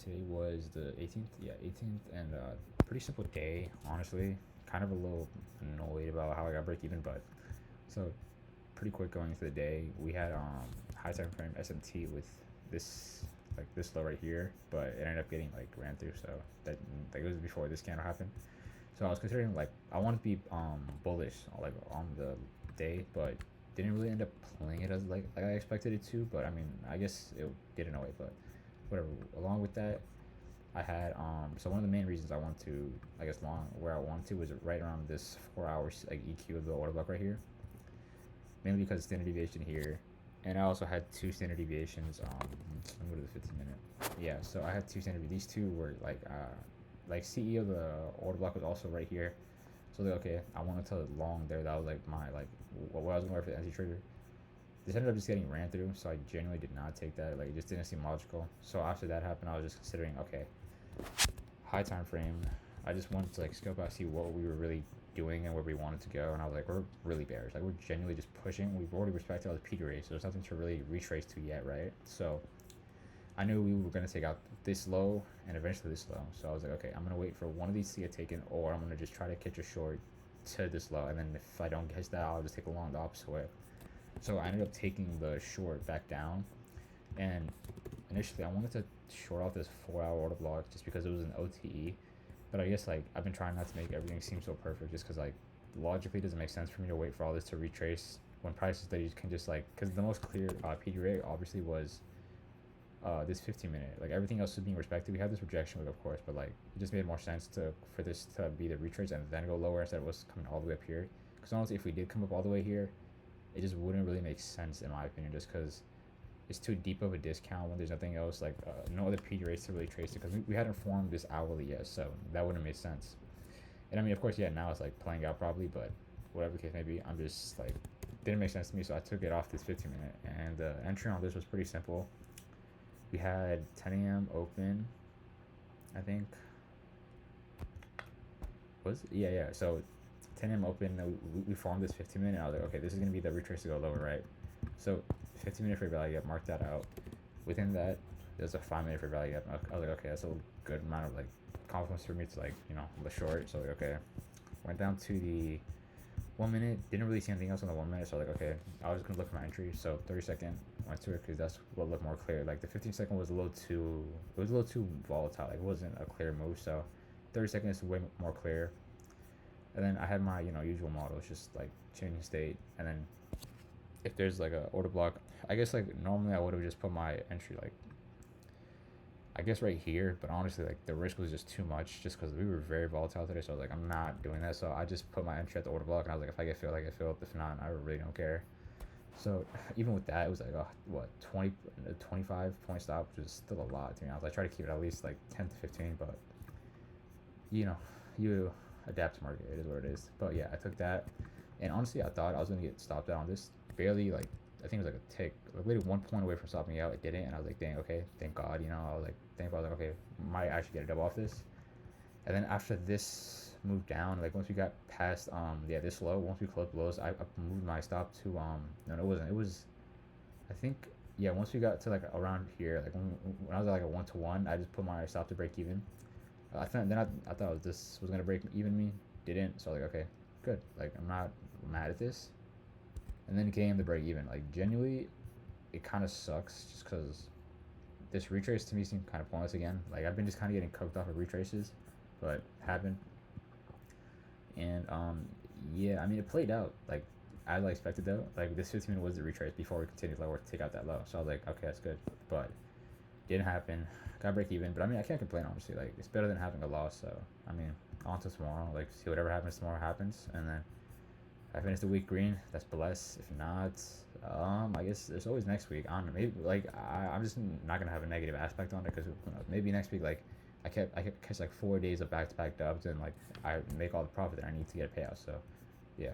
Today was the 18th. Yeah, 18th, and pretty simple day, honestly. Kind of a little annoyed about how I got break even, but so pretty quick going into the day. We had high time frame SMT with this this low right here, but it ended up getting like ran through. So that like it was before this candle happened. So I was considering like I want to be bullish like on the day, but didn't really end up playing it as like I expected it to. But I mean, I guess it did in a way, but whatever. Along with that, I had so one of the main reasons I want to I guess long where I wanted to was right around this 4 hours like EQ of the order block right here, mainly because standard deviation here, and I also had two standard deviations. Let me go to the 15 minute. Yeah, so I had two standard. These two were like CE of the order block was also right here. So like okay, I wanted to long there. That was like my like what I was going for the anti trigger. This ended up just getting ran through, so I genuinely did not take that. Like it just didn't seem logical. So after that happened, I was just considering okay, high time frame. I just wanted to like scope out, see what we were really doing and where we wanted to go, and I was like, we're really bearish. Like we're genuinely just pushing. We've already respected all the P rates, so there's nothing to really retrace to yet, right? So I knew we were gonna take out this low and eventually this low. So I was like, okay, I'm gonna wait for one of these to get taken, or I'm gonna just try to catch a short to this low, and then if I don't catch that, I'll just take a long the opposite way. So I ended up taking the short back down, and initially I wanted to short off this 4 hour order block just because it was an OTE. But I guess like I've been trying not to make everything seem so perfect just because like logically it doesn't make sense for me to wait for all this to retrace when prices that you can just like because the most clear PD rate obviously was this 15 minute. Like everything else is being respected. We had this rejection wave of course, but like it just made more sense to for this to be the retrace and then go lower instead of us coming all the way up here. Because honestly, if we did come up all the way here, it just wouldn't really make sense in my opinion, just because it's too deep of a discount when there's nothing else like no other PD rates to really trace it because we hadn't formed this hourly yet, so that wouldn't make sense. And I mean, of course, yeah, now it's like playing out probably, but whatever the case may be, I'm just like didn't make sense to me, so I took it off this 15 minute. And the entry on this was pretty simple. We had 10 a.m. open, I think. Was it? Yeah. So 10 a.m. open. We formed this 15 minute. I was like, okay, this is gonna be the retrace to go lower, right? So 15 minute fair value gap, marked that out. Within that, there's a 5 minute fair value gap. I was like, okay, that's a good amount of like confidence for me to like the short. So like, okay, went down to the 1 minute. Didn't really see anything else on the 1 minute. So like, okay, I was just gonna look for my entry. So 30-second went to it because that's what looked more clear. Like the 15-second was a little too volatile. Like it wasn't a clear move. So 30 seconds is way more clear. And then I had my usual model. It's just like changing state, and then if there's like a order block, I guess like normally I would have just put my entry like I guess right here, but honestly like the risk was just too much just because we were very volatile today. So I was like, I'm not doing that. So I just put my entry at the order block, and I was like, if I get filled, I get filled. If not, I really don't care. So even with that, it was like what 20 25 point stop, which is still a lot to me. I try to keep it at least like 10 to 15, but you adapt to market. It is what it is. But yeah, I took that, and honestly, I thought I was gonna get stopped out on this barely. Like I think it was like a tick, like literally 1 point away from stopping me out. It didn't, and I was like, dang, okay, thank God. I was like, thank God. I was like, okay, might actually get a double off this. And then after this move down, like once we got past this low, once we closed below, I moved my stop to no, it wasn't. It was I think yeah. Once we got to like around here, like when I was at like a 1-to-1, I just put my stop to break even. I thought this was gonna break even me. Didn't. So I was like, okay, good. Like I'm not mad at this. And then came the break even. Like genuinely, it kind of sucks just because this retrace to me seemed kind of pointless again. Like I've been just kind of getting cooked off of retraces, but happened. And yeah, I mean it played out like as I expected though. Like this 15 minute was the retrace before we continued lower to take out that low. So I was like, okay, that's good. But didn't happen. Got break even, but I mean I can't complain honestly. Like it's better than having a loss. So I mean on to tomorrow. Like see whatever happens tomorrow happens, and then if I finish the week green, that's blessed. If not, I guess there's always next week. I don't know. Maybe like I'm just not gonna have a negative aspect on it because maybe next week like I kept catch like 4 days of back-to-back dubs and like I make all the profit that I need to get a payout. So